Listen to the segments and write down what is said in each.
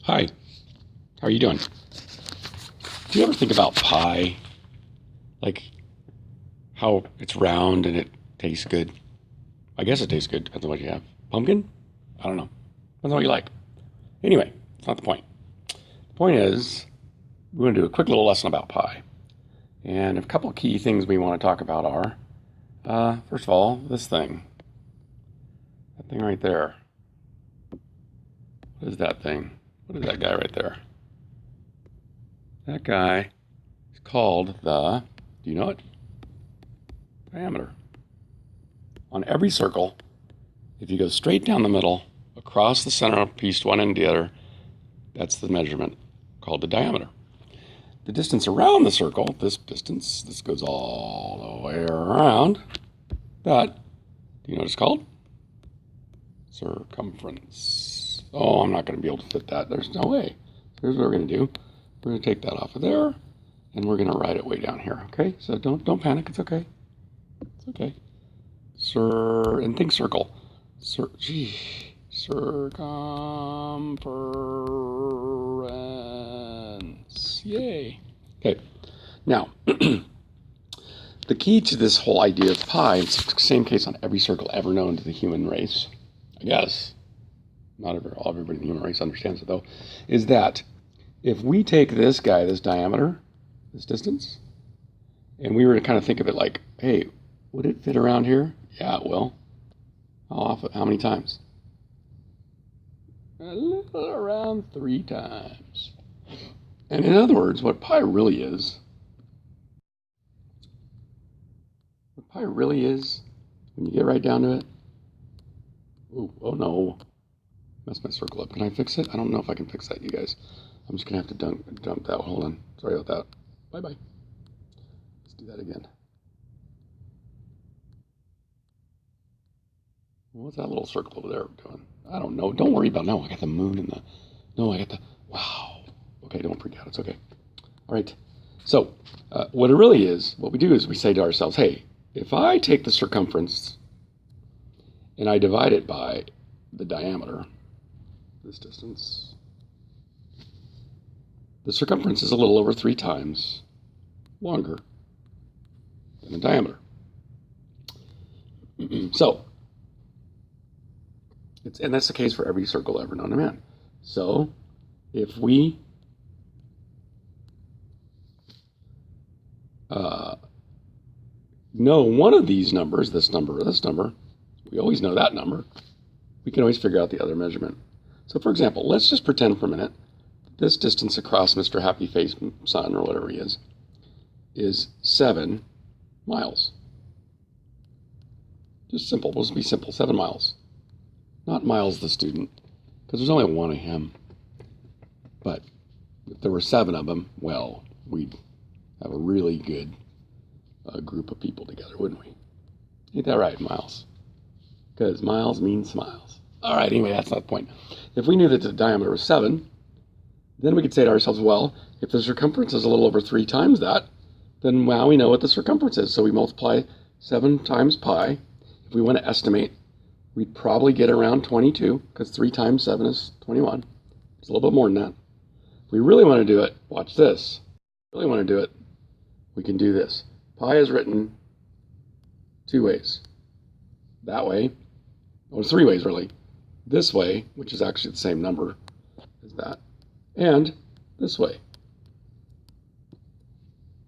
Hi, how are you doing? Do you ever think about pie? Like how it's round and it tastes good? I guess it tastes good, depends on what you have. Pumpkin? I don't know. Depends on what you like. Anyway, it's not the point. The point is, we're going to do a quick little lesson about pie. And a couple of key things we want to talk about are, first of all, this thing. That thing right there. What is that thing? What is that guy right there? That guy is called do you know it? Diameter. On every circle, if you go straight down the middle, across the center piece, one end to the other, that's the measurement called the diameter. The distance around the circle, this distance, this goes all the way around, that, do you know what it's called? Circumference. Oh, I'm not going to be able to fit that. There's no way. Here's what we're going to do. We're going to take that off of there, and we're going to write it way down here, okay? So don't panic. It's okay. It's okay. And think circle. Circumference. Yay. Okay. Now, the key to this whole idea of pi, it's the same case on every circle ever known to the human race, I guess. Not everybody in the human race understands it, though, is that if we take this guy, this diameter, this distance, and we were to kind of think of it like, hey, would it fit around here? Yeah, it will. How often? How many times? A little around 3 times. And in other words, what pi really is, when you get right down to it, ooh, oh no, messed my circle up. Can I fix it? I don't know if I can fix that, you guys. I'm just going to have to dump that. Hold on. Sorry about that. Bye-bye. Let's do that again. What's that little circle over there doing? I don't know. Don't worry about it. No, I got the moon and wow. Okay, don't freak out. It's okay. All right. So what it really is, what we do is we say to ourselves, hey, if I take the circumference and I divide it by the diameter, this distance, the circumference is a little over 3 times longer than the diameter. So, and that's the case for every circle ever known to man. So, if we know one of these numbers, this number or this number, we always know that number, we can always figure out the other measurement. So, for example, let's just pretend for a minute this distance across Mr. Happy Face Sun, or whatever he is 7 miles. Just simple. We'll just be simple. 7 miles. Not Miles the student, because there's only one of him. But if there were 7 of them, well, we'd have a really good group of people together, wouldn't we? Ain't that right, Miles? Because miles means smiles. All right, anyway, that's not the point. If we knew that the diameter was 7, then we could say to ourselves, well, if the circumference is a little over 3 times that, then now we know what the circumference is. So we multiply 7 times pi. If we want to estimate, we'd probably get around 22, because 3 times 7 is 21. It's a little bit more than that. If we really want to do it, watch this. Really want to do it, we can do this. Pi is written 2 ways. That way, or 3 ways really. This way, which is actually the same number as that, and this way.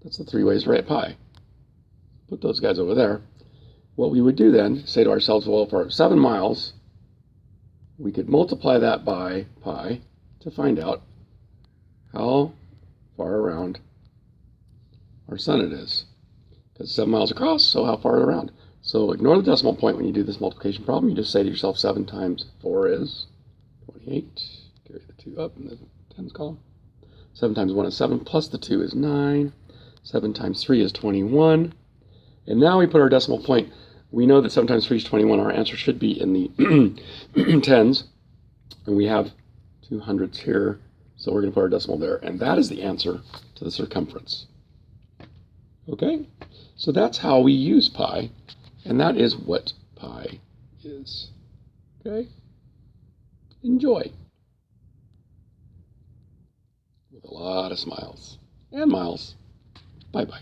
That's the 3 ways to write pi. Put those guys over there. What we would do then, say to ourselves, well, for 7 miles, we could multiply that by pi to find out how far around our sun it is. Because 7 miles across, so how far around? So ignore the decimal point when you do this multiplication problem. You just say to yourself, 7 times 4 is 28. Carry the 2 up in the tens column. 7 times 1 is 7, plus the 2 is 9. 7 times 3 is 21. And now we put our decimal point. We know that 7 times 3 is 21. Our answer should be in the tens. And we have 2 hundredths here. So we're going to put our decimal there. And that is the answer to the circumference. Okay? So that's how we use pi. And that is what pi is. Okay? Enjoy. with a lot of smiles and miles. Bye-bye.